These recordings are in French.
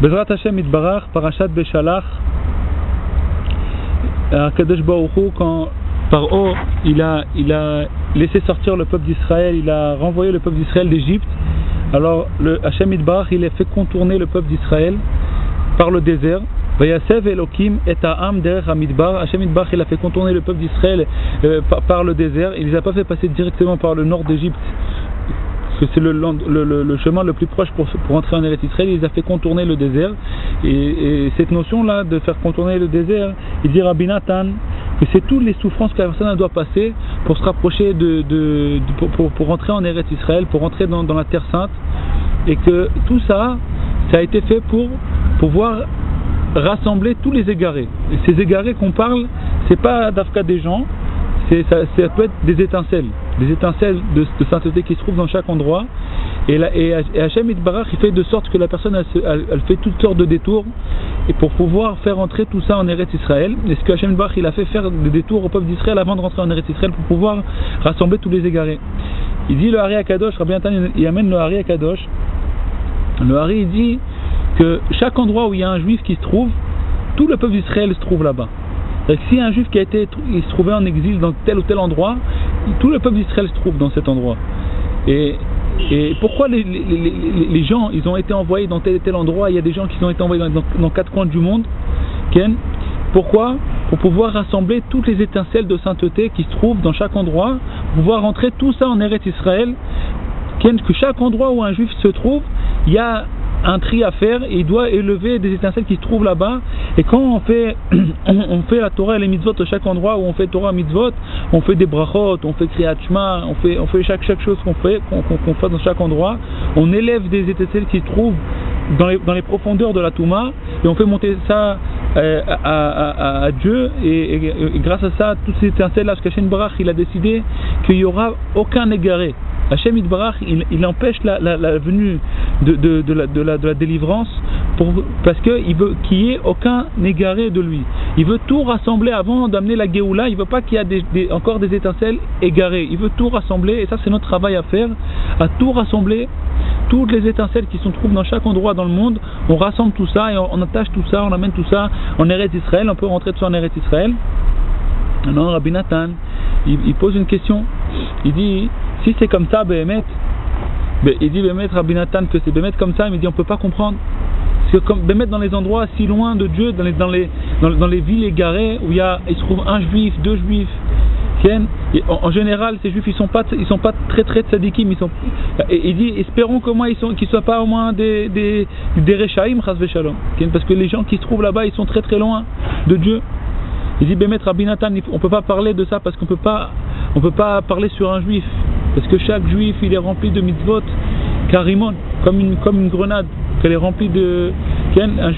Bezrat Hashem Itbarach, Parashat Beshalach, Kadosh Baruch Hu, quand Paro il a laissé sortir le peuple d'Israël, il a renvoyé le peuple d'Israël d'Égypte. Alors Hashem Itbarach, il a fait contourner le peuple d'Israël par le désert. Vayasev Elokim et Ha'am derech Hamidbar. Hashem Itbarach, il a fait contourner le peuple d'Israël par le désert. Il les a pas fait passer directement par le nord d'Égypte, parce que c'est le chemin le plus proche pour entrer en Eretz Israël. Il les a fait contourner le désert. Et cette notion-là de faire contourner le désert, il dit Rabbi Nathan que c'est toutes les souffrances que la personne doit passer pour se rapprocher pour rentrer en Eretz Israël, pour rentrer dans la Terre Sainte, et que tout ça a été fait pour pouvoir rassembler tous les égarés. Et ces égarés qu'on parle, c'est pas d'Afka des gens, ça peut être des étincelles de sainteté qui se trouvent dans chaque endroit. Et Hashem Itbarach, il fait de sorte que la personne elle fait toutes sortes de détours, et pour pouvoir faire entrer tout ça en Eretz Israël. Et ce que Hashem Itbarach, il a fait faire des détours au peuple d'Israël avant de rentrer en Eretz Israël pour pouvoir rassembler tous les égarés. Il dit le Hari HaKadosh, Rabbi Nathan, il amène le Hari HaKadosh. Le Hari, il dit que chaque endroit où il y a un juif qui se trouve, tout le peuple d'Israël se trouve là-bas. Donc si un juif il se trouvait en exil dans tel ou tel endroit, tout le peuple d'Israël se trouve dans cet endroit. Et pourquoi les gens, ils ont été envoyés dans tel et tel endroit? Il y a des gens qui ont été envoyés dans 4 coins du monde. Pourquoi? Pour pouvoir rassembler toutes les étincelles de sainteté qui se trouvent dans chaque endroit, pour pouvoir rentrer tout ça en Eretz Israël. Que chaque endroit où un juif se trouve, il y a un tri à faire, et il doit élever des étincelles qui se trouvent là-bas. Et quand on fait la Torah et les mitzvot à chaque endroit où on fait Torah mitzvot, on fait des brachot, on fait Kriyat Shema, on fait chaque chose qu'on fait dans chaque endroit, on élève des étincelles qui se trouvent dans les profondeurs de la Touma, et on fait monter ça à Dieu, et grâce à ça, toutes ces étincelles là, parce qu'Hashem Itbarach, il a décidé qu'il n'y aura aucun égaré. Hashem Itbarach, il empêche la venue de la délivrance, parce qu'il veut qu'il n'y ait aucun égaré de lui. Il veut tout rassembler avant d'amener la Géoula. Il ne veut pas qu'il y ait encore des étincelles égarées. Il veut tout rassembler, et ça c'est notre travail à faire, à tout rassembler, toutes les étincelles qui se trouvent dans chaque endroit dans le monde. On rassemble tout ça et on attache tout ça, on amène tout ça en Eretz Israël. On peut rentrer tout ça en Eretz Israël. Non, Rabbi Nathan, il pose une question. Il dit, si c'est comme ça, il dit Rabbi Nathan que c'est comme ça, mais il dit on ne peut pas comprendre. Parce que comme dans les endroits si loin de Dieu, dans les villes égarées où il se trouve un juif, 2 juifs, en général ces juifs ils sont pas très très tzadikim, et il dit espérons qu'ils soient pas au moins des rechaïm chas v'shalom, parce que les gens qui se trouvent là-bas ils sont très très loin de Dieu. Il dit Rabbi Nathan, on peut pas parler de ça, parce qu'on peut pas parler sur un juif, parce que chaque juif il est rempli de mitzvot karimon, comme une grenade qu'elle est remplie de.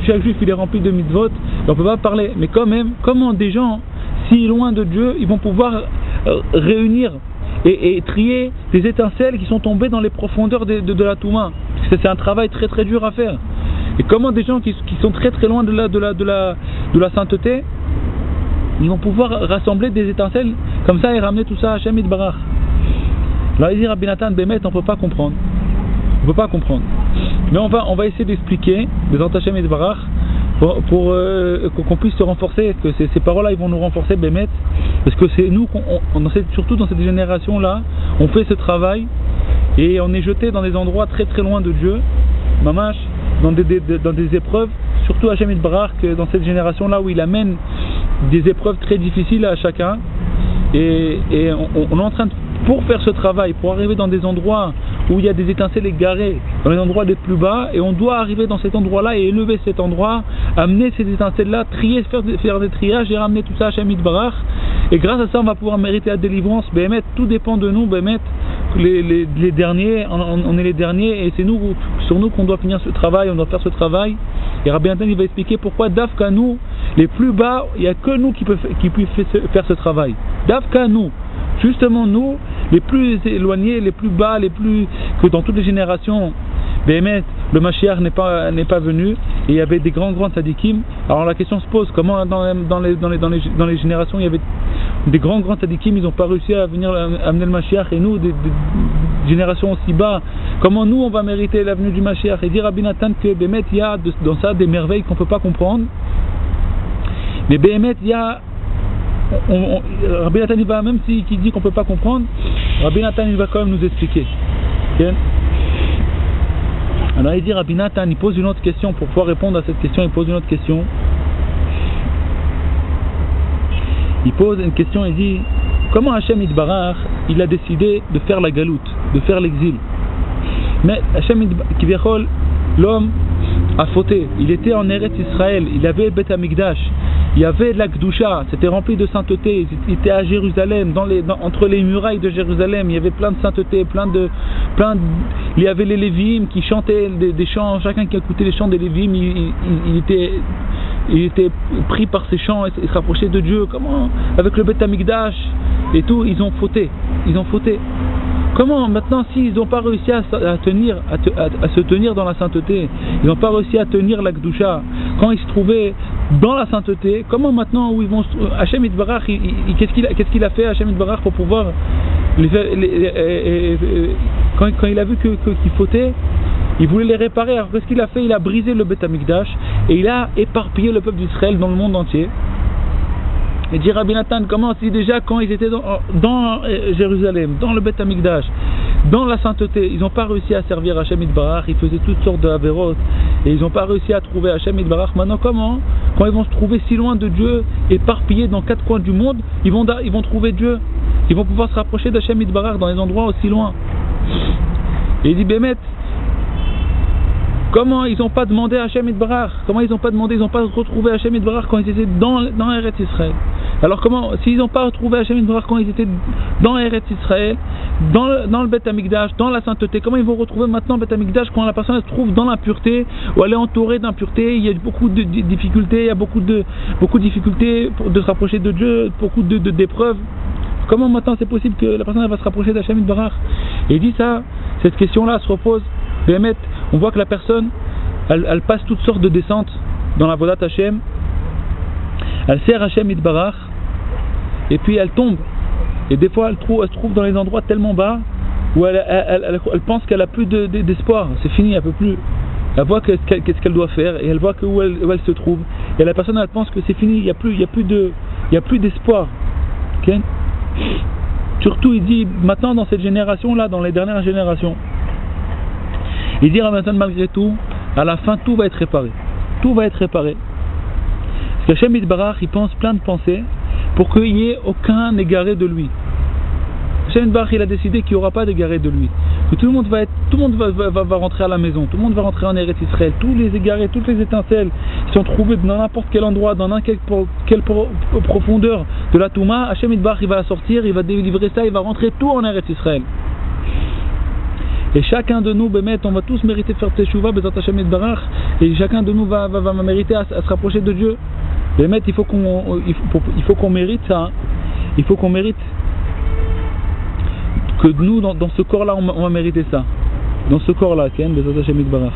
Chaque juif il est rempli de mitzvot, et on peut pas parler. Mais quand même, comment des gens si loin de Dieu, ils vont pouvoir réunir et trier des étincelles qui sont tombées dans les profondeurs de la Touma? Parce que c'est un travail très très dur à faire. Et comment des gens qui sont très très loin de la sainteté, ils vont pouvoir rassembler des étincelles comme ça et ramener tout ça à Hashem Itbarach? Là il dit Rabbi Nathan, on peut pas comprendre. On peut pas comprendre. Mais on va essayer d'expliquer des Hashem Itbarach pour qu'on puisse se renforcer, que ces paroles-là ils vont nous renforcer, parce que c'est nous, surtout dans cette génération-là, on fait ce travail et on est jeté dans des endroits très très loin de Dieu, mamash, dans des épreuves, surtout Hashem Itbarach, dans cette génération-là où il amène des épreuves très difficiles à chacun, et on est en train pour faire ce travail, pour arriver dans des endroits où il y a des étincelles égarées, dans les endroits les plus bas, et on doit arriver dans cet endroit-là et élever cet endroit, amener ces étincelles-là, trier, faire des triages et ramener tout ça à Hashem Itbarach. Et grâce à ça, on va pouvoir mériter la délivrance. Tout dépend de nous. Les derniers, on est les derniers, et c'est sur nous qu'on doit finir ce travail, on doit faire ce travail. Et Rabbi Nathan, il va expliquer pourquoi Dafka nous, les plus bas, il n'y a que nous qui puissent faire ce travail. Dafka nous, justement nous, les plus éloignés, les plus bas, que dans toutes les générations, Béhémet, le Mashiach n'est pas venu, et il y avait des grands tzadikim. Alors la question se pose, comment dans les générations il y avait des grands tzadikim, ils n'ont pas réussi à venir amener le Mashiach, et nous, des générations aussi bas, comment nous on va mériter la venue du Mashiach? Et dire Rabbi Nathan que Béhémet, il y a dans ça des merveilles qu'on ne peut pas comprendre. Mais Béhémet, il y a Rabbi Nathan, il va, même s'il dit qu'on ne peut pas comprendre, Rabbi Nathan, il va quand même nous expliquer. Okay? Alors il dit Rabbi Nathan, il pose une autre question pour pouvoir répondre à cette question. Il pose une autre question. Il pose une question, il dit comment Hachem Yitbarach il a décidé de faire la galoute, de faire l'exil. Mais Hachem Yitbarach, l'homme a fauté. Il était en Eretz Israël, il avait Bet Hamikdash, il y avait la Kedusha, c'était rempli de sainteté. Il était à Jérusalem, entre les murailles de Jérusalem, il y avait plein de sainteté, il y avait les Lévi'im qui chantaient des chants, chacun qui écoutait les chants des Lévi'im, il était pris par ces chants et se rapprochait de Dieu. Comment? Avec le Bet Hamikdash et tout, ils ont fauté. Comment maintenant, s'ils n'ont pas réussi à se tenir dans la sainteté, ils n'ont pas réussi à tenir la Kedusha, quand ils se trouvaient dans la sainteté, comment maintenant où ils vont Hachem Yitbarach, qu'est-ce qu'il a fait Hachem Yitbarach pour pouvoir quand il a vu qu'ils fautaient, il voulait les réparer. Alors qu'est-ce qu'il a fait? Il a brisé le Bet Hamikdash et il a éparpillé le peuple d'Israël dans le monde entier. Et dit Rabbi Nathan, comment si déjà quand ils étaient dans Jérusalem, dans le Bet Hamikdash, dans la sainteté, ils n'ont pas réussi à servir Hachem Yitbarach, ils faisaient toutes sortes de Averot et ils n'ont pas réussi à trouver Hachem Yitbarach. Maintenant comment? Quand ils vont se trouver si loin de Dieu, éparpillés dans 4 coins du monde, ils vont trouver Dieu, ils vont pouvoir se rapprocher d'Hachem Yitbarach dans les endroits aussi loin. Et il dit Bémet, comment ils n'ont pas demandé à Hachem Yitbarach? Comment ils n'ont pas retrouvé Hachem Yitbarach quand ils étaient dans Eretz Israël? Alors comment, s'ils n'ont pas retrouvé Hachem Yitbarach quand ils étaient dans Eretz Israël, dans le Bet Hamikdash, dans la sainteté, comment ils vont retrouver maintenant le Bet Hamikdash quand la personne se trouve dans l'impureté, ou elle est entourée d'impureté, il y a beaucoup de difficultés, il y a beaucoup de difficultés de se rapprocher de Dieu, beaucoup d'épreuves. Comment maintenant c'est possible que la personne va se rapprocher d'Hachem Yitbarach? Et il dit ça, cette question-là se repose. Béhémet, on voit que la personne, elle passe toutes sortes de descentes dans la Vodat Hachem, elle sert Hachem Yitbarach, et puis elle tombe. Et des fois, elle se trouve dans les endroits tellement bas où elle pense qu'elle a plus d'espoir. C'est fini, elle peut plus. Elle voit qu'est-ce qu'elle doit faire, et elle voit où elle se trouve. Et la personne, elle pense que c'est fini, il y a plus d'espoir. Okay? Surtout, il dit maintenant dans cette génération-là, dans les dernières générations. Il dit maintenant, malgré tout, à la fin, tout va être réparé. Tout va être réparé. Parce qu'Hachem Yitbarach, il pense plein de pensées pour qu'il n'y ait aucun égaré de lui. Hachem Yitbarach, il a décidé qu'il n'y aura pas d'égaré de lui. Que tout le monde va rentrer à la maison, tout le monde va rentrer en Eretz Israël. Tous les égarés, toutes les étincelles qui sont trouvées dans n'importe quel endroit, dans quelle profondeur de la Touma, Hachem Yitbarach, il va la sortir, il va délivrer ça, il va rentrer tout en Eretz Israël. Et chacun de nous, Bémet, on va tous mériter de faire Teshuvah, Bezat Hachem Yitbarach, et chacun de nous va mériter à se rapprocher de Dieu. Bémet, il faut qu'on mérite ça. Il faut qu'on mérite que nous, dans ce corps-là, on va mériter ça. Dans ce corps-là, Bezat Hachem Yitbarach.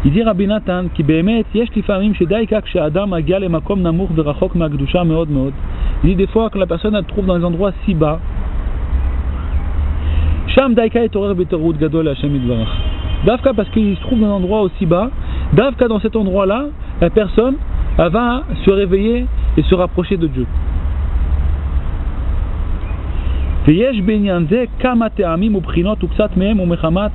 Il dit Rabbi Nathan, qui Bémet, yesh lifamim shedai kak she'adam agia lemakom namuch verachok ma'kedusha meod meod. Il dit des fois que la personne elle trouve dans des endroits si bas. Sham daika etorer beterut gadol Hachem Yitbarach. Davka parce qu'il se trouve dans un endroit aussi bas. Davka dans cet endroit-là, la personne elle va se réveiller et se rapprocher de Dieu. ויש בעניין זה כמה טעמים ובחינות וקצת מהם ומחמת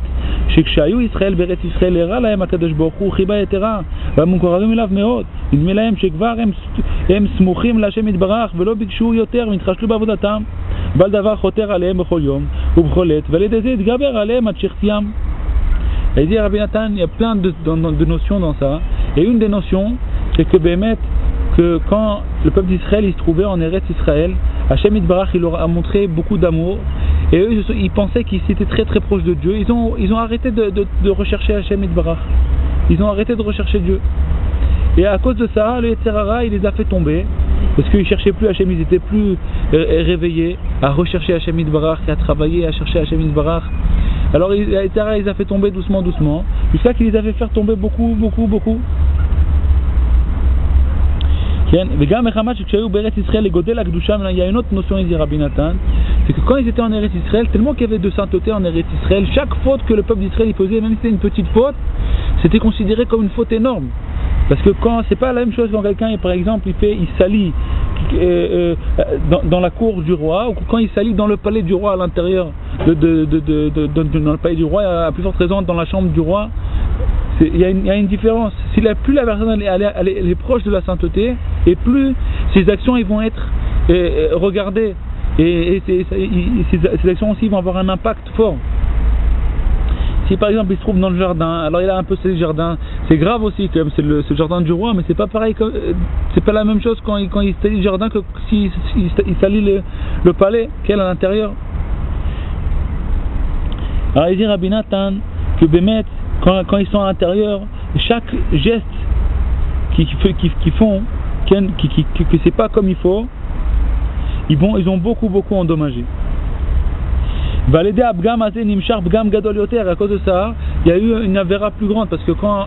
שכשהיו ישראל בארץ ישראל הראה להם הקדוש ברוך הוא חיבה יתרה והם מקורבים אליו מאוד. נדמה להם שכבר הם סמוכים להשם יתברך ולא ביקשו יותר והתחשלו בעבודתם, אבל דבר חותר עליהם בכל יום ובכל עת ועל ידי זה יתגבר עליהם עד שחציים. Il dit Rabbi Nathan, il y a plein de notions dans ça, et une des notions c'est que Bémet, que quand le peuple d'Israël il se trouvait en Eretz Israël, Hachem Yitbarach il leur a montré beaucoup d'amour, et eux ils pensaient qu'ils étaient très très proches de Dieu. Ils ont arrêté de rechercher Hachem Yitbarach, ils ont arrêté de rechercher Dieu, et à cause de ça le Yetzer Hara il les a fait tomber, Parce qu'ils ne cherchaient plus Hachem, ils n'étaient plus réveillés à rechercher Hachem Yitbarach et à travailler, à chercher Hachem Yitbarach. Alors il les a fait tomber doucement, jusqu'à qu'il les avait fait tomber beaucoup. Il y a une autre notion ici, Rabbi Nathan, c'est que quand ils étaient en Eretz Israël, tellement qu'il y avait de sainteté en Eretz Israël, chaque faute que le peuple d'Israël y faisait, même si c'était une petite faute, c'était considéré comme une faute énorme. Parce que quand c'est pas la même chose quand quelqu'un, par exemple, il salit dans la cour du roi, ou quand il salit dans le palais du roi à l'intérieur dans le palais du roi, à plus forte raison dans la chambre du roi. Il y a une différence. Plus la personne elle est proche de la sainteté, et plus ses actions ils vont être regardées, et ces actions aussi vont avoir un impact fort. Si par exemple il se trouve dans le jardin, alors il a un peu ce jardin, c'est grave aussi quand même, c'est le jardin du roi, mais c'est pas pareil, c'est pas la même chose quand il salit le jardin que s'il salit le palais qu'elle à l'intérieur. Alors il dit Rabbi Nathan que Bémet, quand ils sont à l'intérieur, chaque geste qu'ils font, que c'est pas comme il faut, ils ont beaucoup endommagé. À cause de ça, il y a eu une avéra plus grande, parce que quand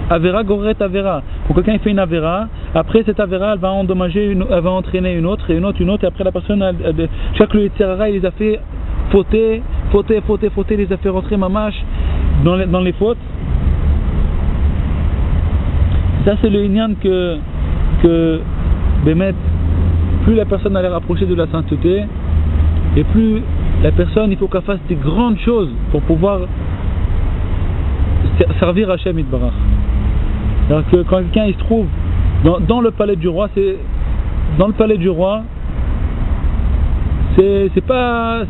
avéra goret avéra, quand quelqu'un fait une avéra, après cette avéra elle va endommager, elle va entraîner une autre, et après la personne, chaque le Yetzirara, il les a fait fauter, les a fait rentrer mamash dans les fautes. Ça c'est le inyan que Bémet, plus la personne allait rapprocher de la sainteté, et plus la personne, il faut qu'elle fasse des grandes choses pour pouvoir servir Hachem Yitbarach. Alors que quand quelqu'un il se trouve dans le palais du roi, c'est pas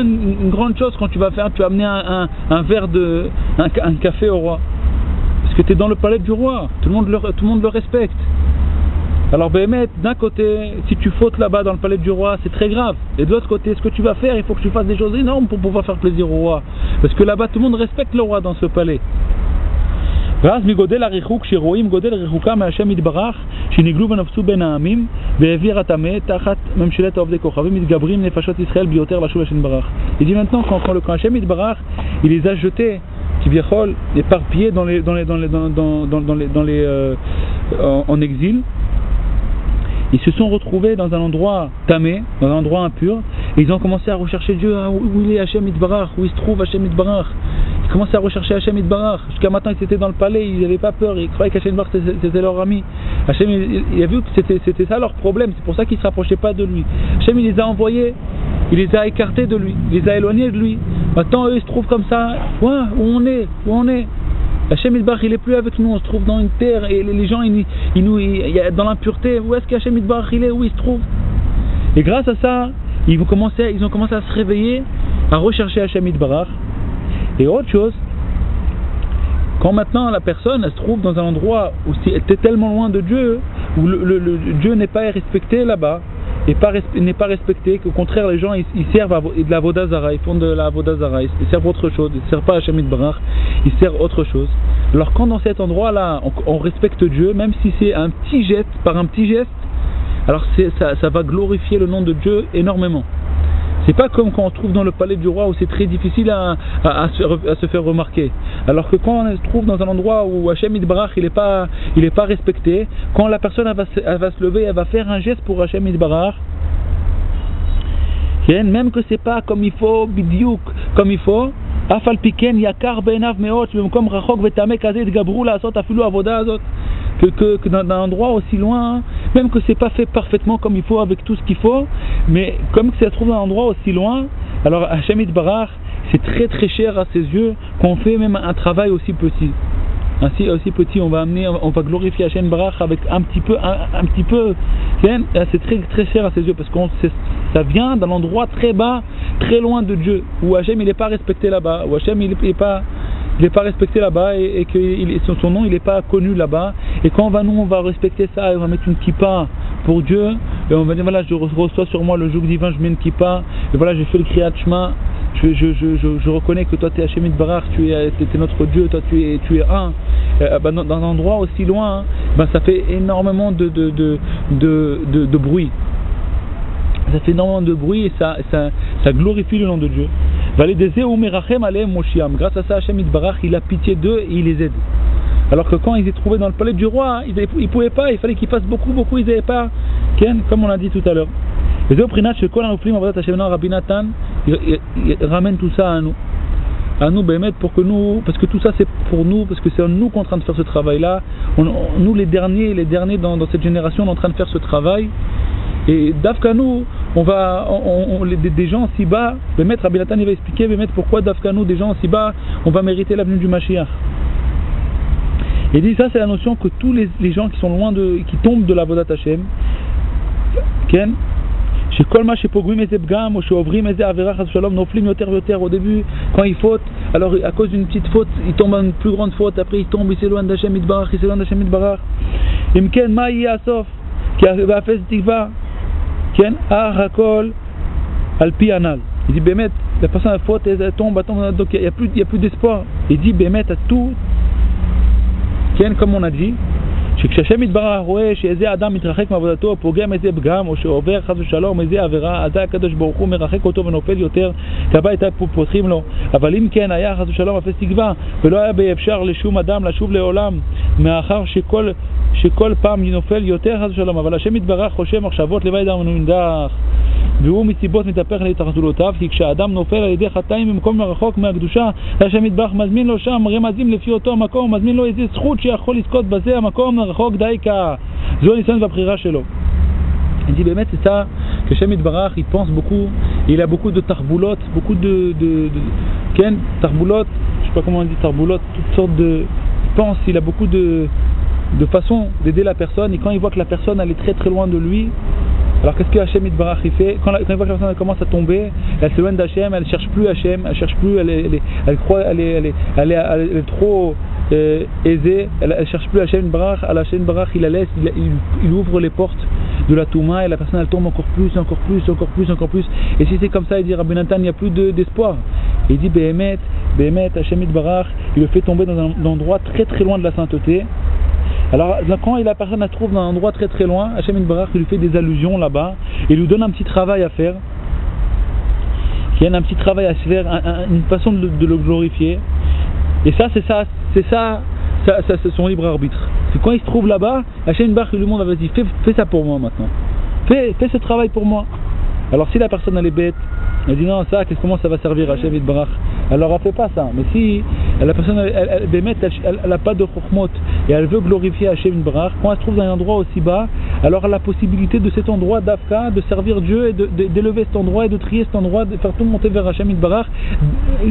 une grande chose quand tu vas amener un verre un café au roi, parce que tu es dans le palais du roi, tout le monde le respecte. Alors Bémet, d'un côté, si tu fautes là-bas dans le palais du roi, c'est très grave, et de l'autre côté, ce que tu vas faire, il faut que tu fasses des choses énormes pour pouvoir faire plaisir au roi, parce que là-bas tout le monde respecte le roi dans ce palais. ואז מגודל הריחוק שרואים גודל ריחוקה מהשם יתברך שנגלו ונפצו בין העמים והעביר הטמא תחת ממשלת עובדי כוכבים מתגברים נפשות ישראל ביותר לשוב השם יתברך. Il dit maintenant quand le Hachem Yitbarach il les a jetés כביכול éparpillés en exil, ils se sont retrouvés dans un endroit tamé, dans un endroit impur, et ils ont commencé à rechercher Dieu, où il est Hachem Yitbarach, où il se trouve Hachem Yitbarach. Ils commençaient à rechercher Hachem Yitbarach. Jusqu'à maintenant ils étaient dans le palais, ils n'avaient pas peur, ils croyaient qu'Hachem Yitbarach c'était leur ami. Hachem il a vu que c'était ça leur problème, c'est pour ça qu'ils ne se rapprochaient pas de lui. Hachem il les a envoyés, il les a écartés de lui, il les a éloignés de lui. Maintenant eux ils se trouvent comme ça, où on est. Hachem Yitbarach il est plus avec nous, on se trouve dans une terre et les gens il dans l'impureté. Où est-ce qu'Hachem Yitbarach il est, où il se trouve? Et grâce à ça, ils ont commencé à se réveiller, à rechercher Hachem Yitbarach. Et autre chose, quand maintenant la personne elle se trouve dans un endroit où elle est tellement loin de Dieu, où le Dieu n'est pas respecté là-bas, et n'est pas respecté, qu'au contraire les gens ils servent de la Avodah Zara, ils font de la Avodah Zara, ils servent autre chose, ils ne servent pas Hachem Yitbarach, ils servent autre chose. Alors quand dans cet endroit-là on respecte Dieu, même si c'est un petit geste, par un petit geste, alors ça va glorifier le nom de Dieu énormément. C'est pas comme quand on se trouve dans le palais du roi où c'est très difficile à se faire remarquer. Alors que quand on se trouve dans un endroit où Hachem Yitbarach il est pas respecté, quand la personne elle va se lever, elle va faire un geste pour Hachem Yitbarach, même que c'est pas comme il faut, bidiouk, comme il faut, afal piken yakar beinav meot במקום רחוק וטמא כזה התגברו לעשות אפילו עבודה הזאת, que dans un endroit aussi loin, même que c'est pas fait parfaitement comme il faut avec tout ce qu'il faut, mais comme que ça se trouve dans un endroit aussi loin, alors Hachem Yitbarach c'est très très cher à ses yeux qu'on fait même un travail aussi petit. Ainsi aussi petit, on va glorifier Hachem Yitbarach avec un petit peu, c'est très très cher à ses yeux, parce que ça vient d'un endroit très bas, très loin de Dieu, où Hachem il n'est pas respecté là-bas, où Hachem il n'est pas respecté là-bas, et que son nom il n'est pas connu là-bas. Et quand on va respecter ça, et on va mettre une kippa pour Dieu, et on va dire voilà, je reçois sur moi le joug divin, je mets une kippa, et voilà, je fais le kriyat shema, je reconnais que toi tu es Hachem Yitbarach, tu es notre Dieu, toi tu es un. Dans un endroit aussi loin, ça fait énormément de bruit. Ça fait énormément de bruit et ça glorifie le nom de Dieu. Grâce à ça, Hachem Yitbarach, il a pitié d'eux et il les aide. Alors que quand ils étaient trouvés dans le palais du roi, ils ne pouvaient pas, il fallait qu'ils fassent beaucoup, ils n'avaient pas, comme on l'a dit tout à l'heure. Il ramène tout ça à nous Bémet, pour que nous, parce que tout ça c'est pour nous, parce que c'est nous qui sommes en train de faire ce travail-là. Nous les derniers dans cette génération, on est en train de faire ce travail. Et d'Afka nous, des gens si bas, Bémet, Rabbi Nathan il va expliquer Bémet pourquoi d'Afka nous, des gens si bas, on va mériter l'avenue du Mashiach. Il dit ça, c'est la notion que tous les gens qui sont loin qui tombent de la Vodat Hashem, au début, quand ils fautent, alors à cause d'une petite faute, ils tombent dans une plus grande faute, après ils tombent, ils s'éloignent d'Hachem Yitbarach, Imken Maï Asof, qui a fait ce tigva, Hakol Alpi Anal. Il dit Bémet, la personne a faute, elle tombe, donc il n'y a plus d'espoir. Il dit Bémet à tout, comme on a dit. שכשהשם יתברך רואה שאיזה אדם מתרחק מעבודתו או פוגם איזה פגם או שעובר חס ושלום איזה עבירה, אז הקדוש ברוך הוא מרחק אותו ונופל יותר, כבית פותחים לו. אבל אם כן היה חס ושלום אפס תקווה ולא היה באפשר לשום אדם לשוב לעולם, מאחר שכל פעם נופל יותר חס ושלום, אבל השם יתברך חושב מחשבות לבד המנודח, והוא מסיבות מתהפך להתרחשולותיו, כי כשהאדם נופל על ידי חטאים במקום רחוק מהקדושה, השם יתברך מזמין לו שם רמזים לפי אותו המקום, מזמין לו איזה זכות שיכול לזכות בזה המקום רחוק דייקה. זו הניסיון והבחירה שלו. Il dit באמת c'est ça que Hashem Yitbarach il pense beaucoup, il a beaucoup de tarboulotes, tarboulotes, je sais pas comment on dit tarboulotes, toutes sortes de, il pense, il a beaucoup de façons d'aider la personne, et quand il voit que la personne elle est très très loin de lui, alors qu'est-ce que Hashem Yitbarach il fait? Quand il voit que la personne elle commence à tomber, elle s'éloigne d'Hachem, elle cherche plus Hachem, elle croit elle est trop aisée, elle cherche plus Hashem Yitbarach, Hashem Yitbarach il la laisse, il ouvre les portes de la Touma et la personne elle tombe encore plus, et si c'est comme ça, il dit Rabbi Nathan, il n'y a plus d'espoir. Il dit Béhémet, Hashem Yitbarach il le fait tomber dans un endroit très très loin de la sainteté. Alors quand la personne la trouve dans un endroit très très loin, Hashem Yitbarach il lui fait des allusions là-bas, il lui donne un petit travail à faire, il y a un petit travail à se faire, une façon de le glorifier, et ça c'est son libre arbitre. C'est quand il se trouve là-bas, Hashem Yitbarach il lui demande vas-y fais ça pour moi maintenant, fais ce travail pour moi. Alors si la personne elle est bête, elle dit non, comment ça va servir à Hashem Yitbarach, alors elle ne fait pas ça. Mais si la personne elle n'a pas de chokhmot et elle veut glorifier Hashem Yitbarach, quand elle se trouve dans un endroit aussi bas, alors elle a la possibilité de cet endroit d'Afka, de servir Dieu et d'élever cet endroit et de trier cet endroit, de faire tout monter vers Hashem Yitbarach,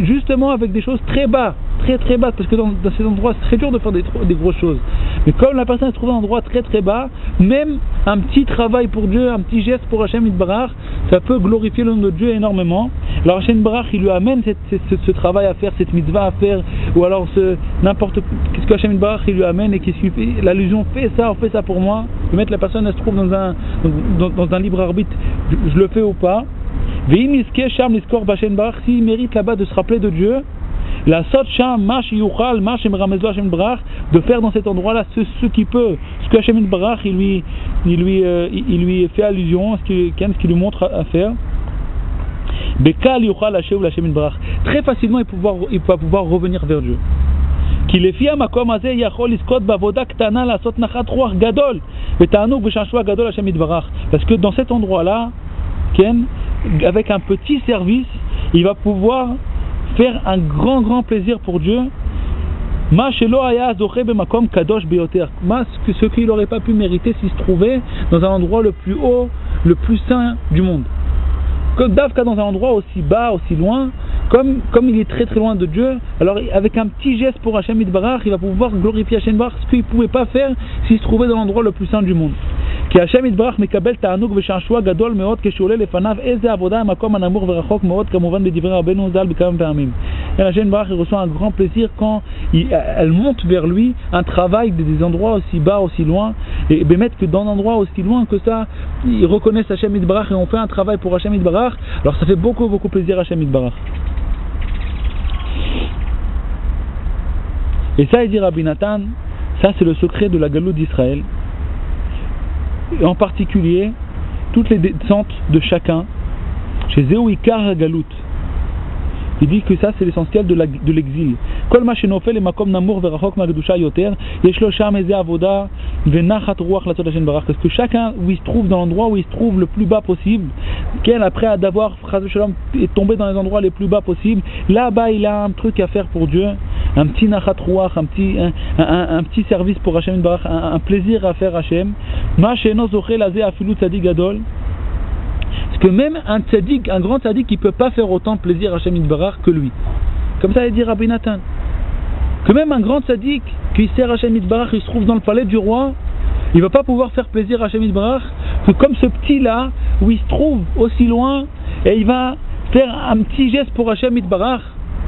justement avec des choses très bas, très très bas, parce que dans ces endroits c'est très dur de faire des grosses choses. Mais comme la personne se trouve dans un endroit très très bas, même un petit travail pour Dieu, un petit geste pour Hashem Yitbarach, ça peut glorifier le nom de Dieu énormément. Alors Hashem Yitbarach il lui amène ce travail à faire, cette mitzvah à faire, ou alors qu'est-ce que Hashem Yitbarach il lui amène et qu'est-ce qu'il fait, l'allusion fais ça pour moi, de mettre la personne elle se trouve dans un libre arbitre, je le fais ou pas. S'il mérite là-bas de se rappeler de Dieu, la sot sham marche yuchal marche meramezo Hashem Yitbarach, de faire dans cet endroit-là ce qu'il peut, ce que Hashem Yitbarach il lui fait allusion, ce qu'il lui montre à faire. Bekal yuchal Hashem Yitbarach, très facilement il va pouvoir revenir vers Dieu. כי לפי המקום הזה יכול לזכות בעבודה קטנה לעשות נחת רוח גדול ותענוג ושעשוע גדול השם יתברך. Parce que dans cet endroit-là, avec un petit service, il va pouvoir faire un grand plaisir pour Dieu. מה שלא היה זוכה במקום קדוש ביותר, ce qu'il n'aurait pas pu mériter s'il se trouvait dans un endroit le plus haut, le plus saint du monde. Comme Davka dans un endroit aussi bas, aussi loin, comme il est très très loin de Dieu, alors avec un petit geste pour Hashem Yitbarach, il va pouvoir glorifier Hashem Yitbarach, ce qu'il ne pouvait pas faire s'il se trouvait dans l'endroit le plus saint du monde. כי השם יתברך מקבל תענוג ושעשוע גדול מאוד כשעולה לפניו איזה עבודה המקום הנמוך ורחוק מאוד, כמובן בדברי רבנו ז"ל בכמה פעמים. השם יתברך reçoit un grand plaisir quand elle monte vers lui un travail des endroits aussi bas, aussi loin, et באמת que dans un endroit aussi loin que ça, ils reconnaissent Hashem Yitbarach et on fait un travail pour Hashem Yitbarach, alors ça fait beaucoup plaisir à Hashem Yitbarach. Et ça, il dit Rabbi Nathan, ça c'est le secret de la galoute d'Israël. Et en particulier, toutes les descentes de chacun, chez Zéou Ikar Galout. Il dit que ça c'est l'essentiel de l'exil. Kol ma shenofel emakom namur verachok magdusha yoter, yesh lo sham eze avoda venachat ruach latzot Hashem barach. Parce que chacun où il se trouve dans l'endroit où il se trouve le plus bas possible, quel après d'avoir est tombé dans les endroits les plus bas possibles, là-bas il a un truc à faire pour Dieu, un petit nachat ruach, un petit service pour Hashem barach, un plaisir à faire Hashem. Ma sheno zochel aze afilu tzadik gadol. Parce que même un tzaddik, un grand tzaddik, il ne peut pas faire autant plaisir à Hashem Yitbarach que lui. Comme ça, il dit Rabbi Nathan. Que même un grand tzaddik qui sert Hashem Yitbarach, il se trouve dans le palais du roi, il ne va pas pouvoir faire plaisir à Hashem Yitbarach que comme ce petit-là, où il se trouve aussi loin, et il va faire un petit geste pour Hashem Yitbarach.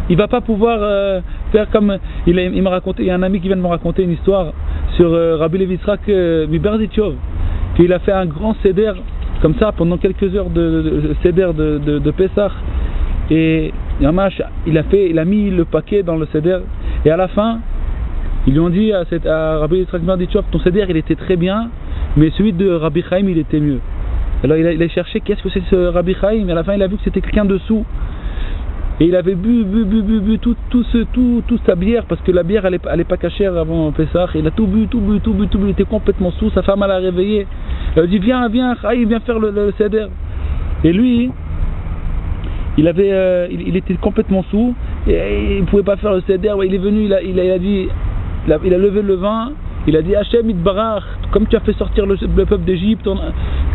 Il ne va pas pouvoir faire comme... Il m'a raconté, il y a un ami qui vient de me raconter une histoire sur Rabbi Levi Yitzhak Miberzitchov, qu'il a fait un grand seder comme ça pendant quelques heures de seder de Pessah, et Yamash, il a mis le paquet dans le seder, et à la fin ils lui ont dit à Rabbi Yitzhak Miberzitchov, ton seder il était très bien, mais celui de Rabbi Chaim il était mieux. Alors il a cherché qu'est-ce que c'est ce Rabbi Chaim, et à la fin il a vu que c'était quelqu'un dessous. Et il avait bu toute sa bière, parce que la bière elle est pas cachère avant Pessah. Il a tout bu, il était complètement sous. Sa femme l'a réveillé. Elle a dit viens, Chaïm, viens faire le seder. Et lui, il était complètement sous, et il ne pouvait pas faire le seder. Il est venu, il a levé le vin. Il a dit Hashem Yitbarach, comme tu as fait sortir le peuple d'Égypte,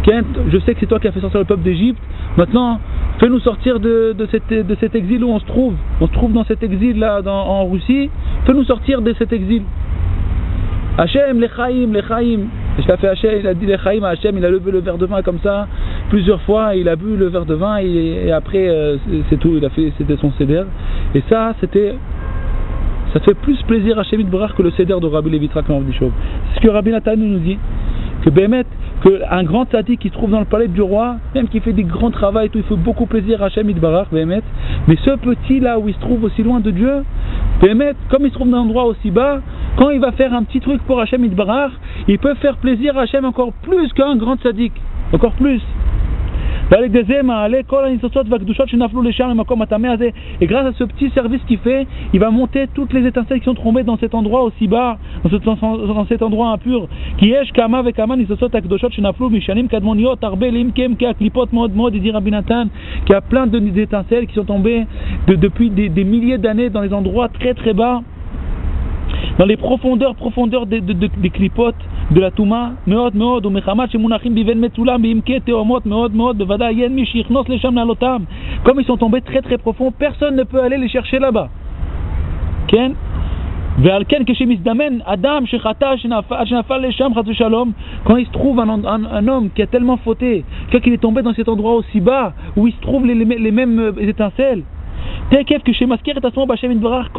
je sais que c'est toi qui as fait sortir le peuple d'Égypte, maintenant fais-nous sortir de cet exil où on se trouve. On se trouve dans cet exil là en Russie, fais-nous sortir de cet exil. Hashem, Lechaim. Je l'ai fait Hashem, il a dit Lechaim à Hashem, il a levé le verre de vin comme ça plusieurs fois, il a bu le verre de vin et après c'est tout, c'était son seder. Et ça fait plus plaisir à Hashem Yitbarach que le seder de Rabbi Levi Yitzhak Miberzitchov. C'est ce que Rabbi Nathan nous dit, que Bémet, qu'un grand tzaddik qui se trouve dans le palais du roi, même qui fait des grands travaux et tout, il fait beaucoup plaisir à Hashem Yitbarach, Bémet. Mais ce petit là où il se trouve aussi loin de Dieu, Bémet, comme il se trouve dans un endroit aussi bas, quand il va faire un petit truc pour Hashem Yitbarach, il peut faire plaisir à Hashem encore plus qu'un grand tzaddik, encore plus. Et grâce à ce petit service qu'il fait, il va monter toutes les étincelles qui sont tombées dans cet endroit aussi bas, dans cet endroit impur. Il dit Rabbi Nathan qu'il y a plein d'étincelles qui sont tombées depuis des milliers d'années dans les endroits très très bas, dans les profondeurs des clipotes de la Touma, comme ils sont tombés très très profonds, personne ne peut aller les chercher là-bas. Quand il se trouve un homme qui a tellement fauté, qu'il est tombé dans cet endroit aussi bas, où il se trouve les mêmes étincelles, quand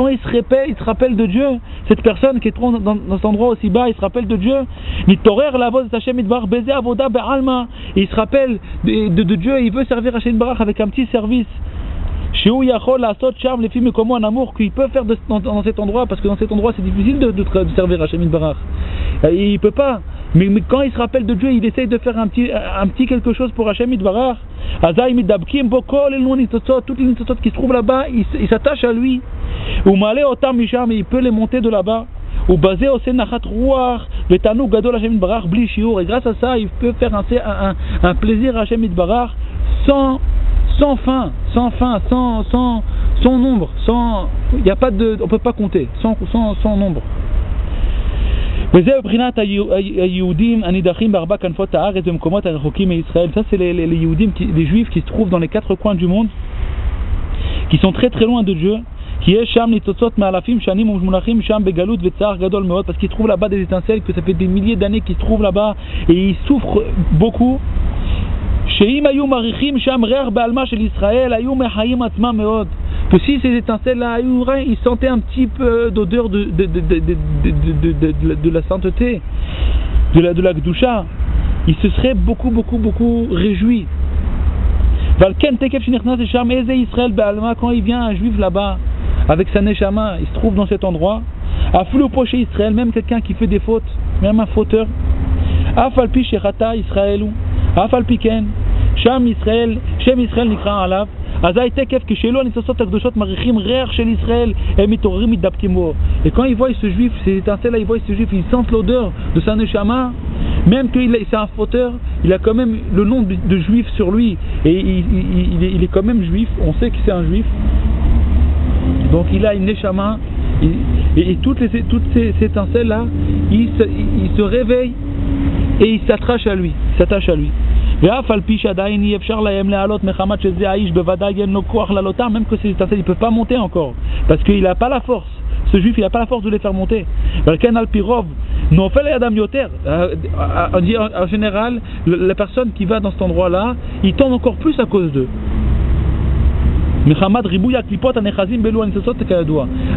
il se rappelle de Dieu, cette personne qui est dans cet endroit aussi bas, il se rappelle de Dieu, il se rappelle de Dieu, il veut servir Hashem Yitbarach avec un petit service. Qu'il peut faire dans cet endroit, parce que dans cet endroit c'est difficile de servir Hashem Yitbarach. Il peut pas. Mais quand il se rappelle de Dieu, il essaye de faire un petit quelque chose pour Hashem Yitbarach. Toutes les nitzotzot qui se trouvent là-bas, il s'attache à lui. Il peut les monter de là-bas. Et grâce à ça, il peut faire un plaisir à Hashem Yitbarach sans fin, sans nombre, il y a pas on peut pas compter, sans nombre. Ça c'est les Yehudim, les Juifs qui se trouvent dans les quatre coins du monde, qui sont très très loin de Dieu, parce qu'il trouve là-bas des étincelles, que ça fait des milliers d'années qu'ils se trouvent là-bas et ils souffrent beaucoup. Que si ces étincelles-là, ils sentaient un petit peu d'odeur de la sainteté, de la Kedusha, ils se seraient beaucoup réjouis. Quand il vient un juif là-bas, avec sa neshama, il se trouve dans cet endroit, Israël, même quelqu'un qui fait des fautes, même un fauteur, Shem Israël Nikra Alav, et quand ils voient ce juif, ces étincelles-là, ils voient ce juif, ils sentent l'odeur de sa neshama, même qu'il c'est un fauteur, il a quand même le nom de juif sur lui, et il est quand même juif, on sait que c'est un juif, donc il a une neshama, et toutes ces étincelles-là, il se réveille et il s'attache à lui. Même que ces étincelles, il ne peut pas monter encore, parce qu'il n'a pas la force. Ce juif, il n'a pas la force de les faire monter. En général, la personne qui va dans cet endroit-là, il tombe encore plus à cause d'eux. À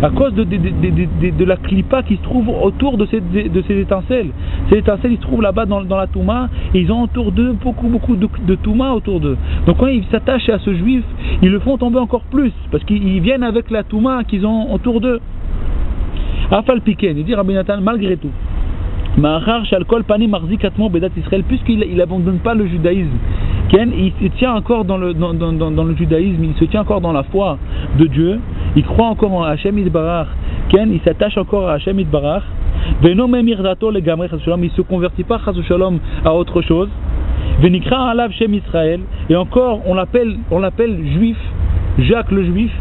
cause de la clipa qui se trouve autour de ces étincelles. Ces étincelles, ils se trouvent là-bas dans la Touma, et ils ont autour d'eux beaucoup de Touma autour d'eux. Donc quand ils s'attachent à ce juif, ils le font tomber encore plus, parce qu'ils viennent avec la Touma qu'ils ont autour d'eux. Afal Piken, il dit Rabbi Nathan, malgré tout, puisqu'il n'abandonne pas le judaïsme, il se tient encore dans le judaïsme, il se tient encore dans la foi de Dieu, il croit encore en Hashem Yitbarach, il s'attache encore à Hashem Yitbarach, il ne se convertit pas à autre chose, et encore on l'appelle juif, Jacques le juif,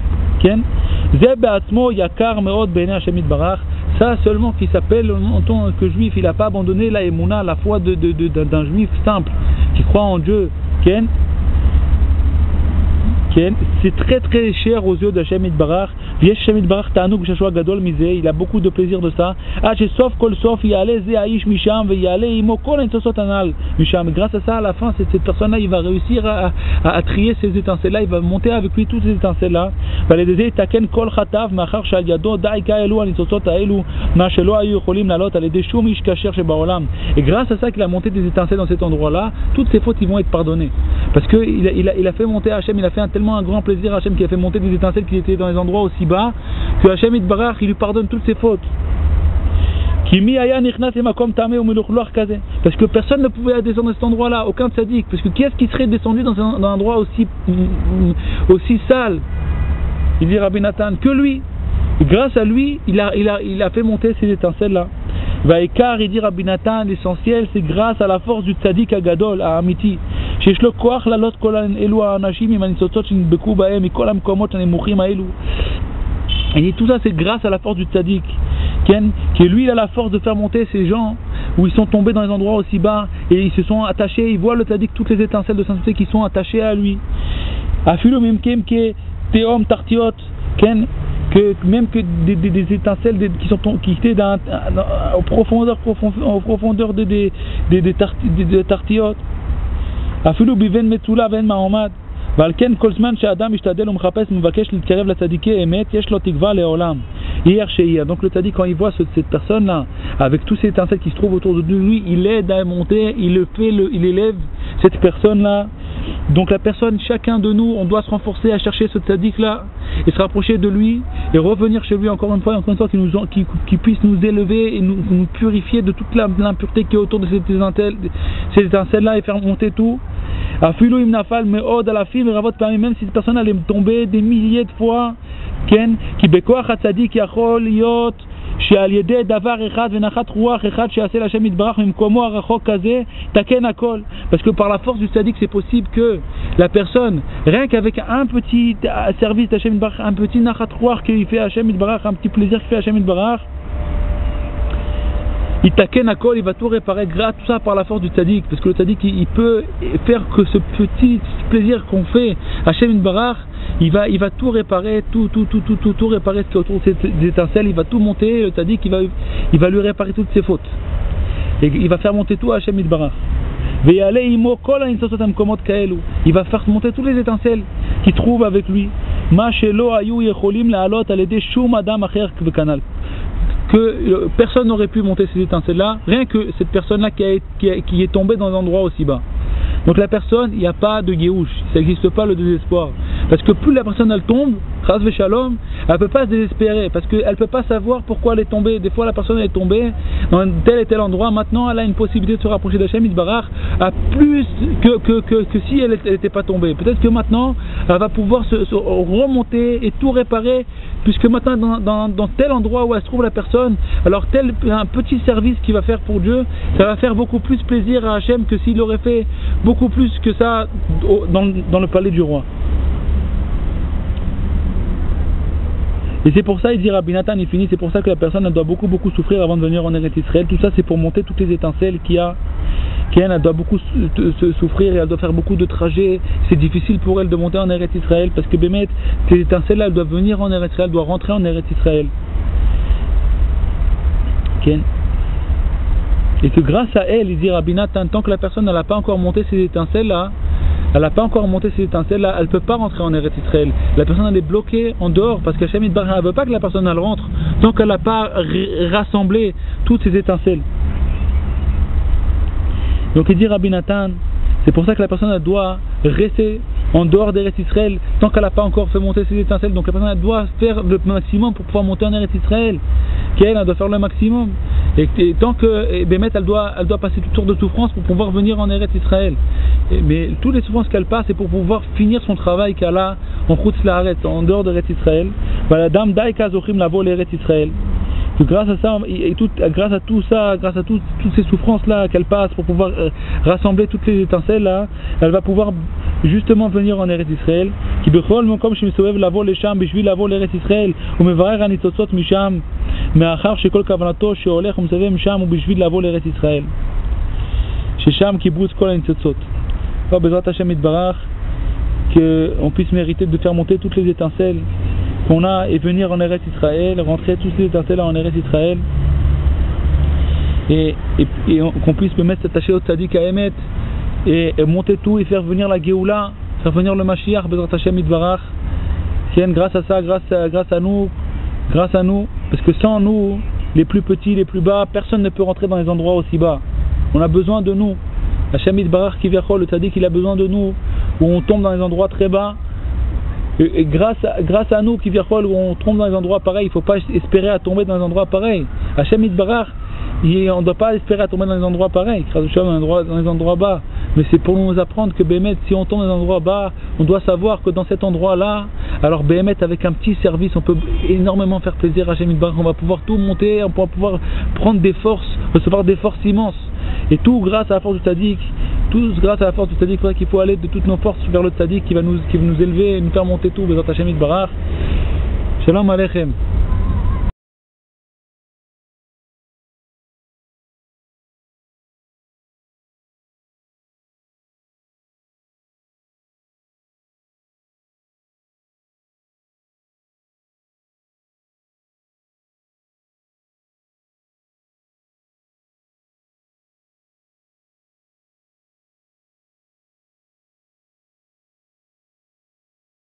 ça seulement qui s'appelle en tant que juif, il n'a pas abandonné la émouna, la foi d'un juif simple qui croit en Dieu. C'est très cher aux yeux d'Hashem Yitbarach. Il a beaucoup de plaisir de ça. Grâce à ça, à la fin, cette personne-là, il va réussir à trier ces étincelles-là, il va monter avec lui toutes ces étincelles-là. Et grâce à ça qu'il a monté des étincelles dans cet endroit-là, toutes ces fautes ils vont être pardonnées. Parce qu'il a fait monter Hachem, il a fait tellement un grand plaisir à Hachem qui a fait monter des étincelles qui étaient dans les endroits aussi bas, que Hachem Yitbarach, il lui pardonne toutes ses fautes. Parce que personne ne pouvait descendre à cet endroit-là, aucun tzaddik. Parce que qui est-ce qui serait descendu dans un endroit aussi sale? Il dit Rabbi Nathan, que lui. Et grâce à lui, il a fait monter ces étincelles-là. Vaikar, il dit Rabbi Nathan, l'essentiel, c'est grâce à la force du tzaddik Agadol, à Amiti. Et tout ça, c'est grâce à la force du tzaddik. Que lui, il a la force de faire monter ces gens où ils sont tombés dans les endroits aussi bas et ils se sont attachés, ils voient le tzaddik, toutes les étincelles de sainteté qui sont attachées à lui. Que même que des étincelles qui étaient aux profondeurs des tartiotes. Afilu biven metula ven ma'omad. ועל כן כל זמן שהאדם משתדל ומחפש ומבקש להתקרב לצדיקי אמת, יש לו תקווה לעולם. Hier chez hier. Donc le tzaddik, quand il voit cette personne-là, avec tous ces étincelles qui se trouvent autour de lui, il aide à monter, il élève cette personne-là. Donc la personne, chacun de nous, on doit se renforcer à chercher ce tzaddik-là et se rapprocher de lui et revenir chez lui encore une fois qu'il puisse nous élever et nous purifier de toute l'impureté qui est autour de ces étincelles-là et faire monter tout. Même si cette personne allait tomber des milliers de fois, qui bekoach hatzadik yachol yot שעל ידי דבר אחד ונחת רוח אחד שיעשה להשם יתברך ממקומו הרחוק כזה תקן הכל. Parce que par la force du tzaddik, c'est possible que la personne, rien qu'avec un petit service d'Hashem Yitbarach, un petit nachat ruach qu'il fait Hachem Yitbarach, un petit plaisir qu'il fait Hachem Yitbarach, Itaken Akol, il va tout réparer grâce à tout ça par la force du tzaddik, parce que le tzaddik il peut faire que ce petit plaisir qu'on fait à Hashem Yitbarach, il va tout réparer, tout réparer ce qui est autour de ces étincelles, il va tout monter, le tzaddik il va lui réparer toutes ses fautes. Et il va faire monter tout à Hashem Yitbarach. Il va faire monter toutes les étincelles qu'il trouve avec lui. Que personne n'aurait pu monter ces étincelles-là, rien que cette personne-là qui est tombée dans un endroit aussi bas. Donc la personne, il n'y a pas de guéouche, ça n'existe pas le désespoir. Parce que plus la personne elle tombe, Chas v'Shalom, elle ne peut pas se désespérer, parce qu'elle ne peut pas savoir pourquoi elle est tombée. Des fois la personne elle est tombée dans tel et tel endroit, maintenant elle a une possibilité de se rapprocher d'Hashem Yitbarach à plus que si elle n'était pas tombée. Peut-être que maintenant elle va pouvoir se remonter et tout réparer, puisque maintenant dans tel endroit où elle se trouve la personne, alors tel un petit service qu'il va faire pour Dieu, ça va faire beaucoup plus plaisir à Hachem que s'il aurait fait beaucoup plus que ça dans le palais du roi. Et c'est pour ça, il dit Rabbi Nathan, il finit, c'est pour ça que la personne elle doit beaucoup souffrir avant de venir en Eretz Israël. Tout ça c'est pour monter toutes les étincelles elle doit beaucoup souffrir et elle doit faire beaucoup de trajets. C'est difficile pour elle de monter en Eretz Israël parce que Bémet, ces étincelles-là, elles doivent venir en Eretz Israël, elles doivent rentrer en Eretz Israël. Et que grâce à elle, il dit Rabbi Nathan, tant que la personne n'a pas encore monté ces étincelles-là, elle ne peut pas rentrer en Eretz Israël. La personne elle est bloquée en dehors parce qu'Hashem Yitbarach ne veut pas que la personne elle rentre tant qu'elle n'a pas rassemblé toutes ces étincelles. Donc il dit Rabbi Nathan, c'est pour ça que la personne elle doit rester en dehors d'Eretz Israël tant qu'elle n'a pas encore fait monter ses étincelles. Donc la personne elle doit faire le maximum pour pouvoir monter en Eretz Israël. Elle doit faire le maximum. Et tant que Bémet elle doit passer tout tour de souffrance pour pouvoir venir en Eretz Israël. Mais toutes les souffrances qu'elle passe c'est pour pouvoir finir son travail qu'elle a en Chutz La'aretz, en dehors d'Eretz Israël. Voilà, Dam Daika Zochim Lavo l'Eretz Israël. Grâce à ça, grâce à tout ça, grâce à toutes ces souffrances là qu'elle passe pour pouvoir rassembler toutes les étincelles là, elle va pouvoir justement venir en Eretz Israël. Qui bechol mokom shemisovev lavo lesham bishvil lavo l'Eretz Israël umevarer hanitzotzot misham me'achar shekol kavanato sheolech umesavev misham ubishvil lavo l'Eretz Israël. Shesham kibbutz kol hanitzotzot. Bezrat Hashem Yitbarach, qu'on puisse mériter de faire monter toutes les étincelles qu'on a et venir en Eretz Israël, rentrer toutes ces étincelles en Eretz Israël et qu'on puisse me mettre s'attacher au tzaddik à Emet et monter tout et faire venir la Géoula, faire venir le Mashiach Bezrat Hashem Yitbarach. Grâce à ça, grâce à nous, parce que sans nous, les plus petits, les plus bas, personne ne peut rentrer dans les endroits aussi bas. On a besoin de nous. Hashem Yitbarach Kivyachol, le tzaddik il a besoin de nous, où on tombe dans les endroits très bas. Et grâce à nous qui où on tombe dans les endroits pareils, il ne faut pas espérer à tomber dans les endroits pareils. Hashem Yitbarach, on ne doit pas espérer à tomber dans les endroits pareils, dans les endroits bas. Mais c'est pour nous apprendre que Bémet, si on tombe dans les endroits bas, on doit savoir que dans cet endroit-là, alors Bémet, avec un petit service, on peut énormément faire plaisir à Hashem Yitbarach. On va pouvoir tout monter, on va pouvoir prendre des forces, recevoir des forces immenses. Et tout grâce à la force du tzaddik. Tous grâce à la force du tzaddik, qu'il faut aller de toutes nos forces vers le tzaddik qui va nous élever et nous faire monter tout. Bezrat Hashem Yitbarach. Shalom Aleichem.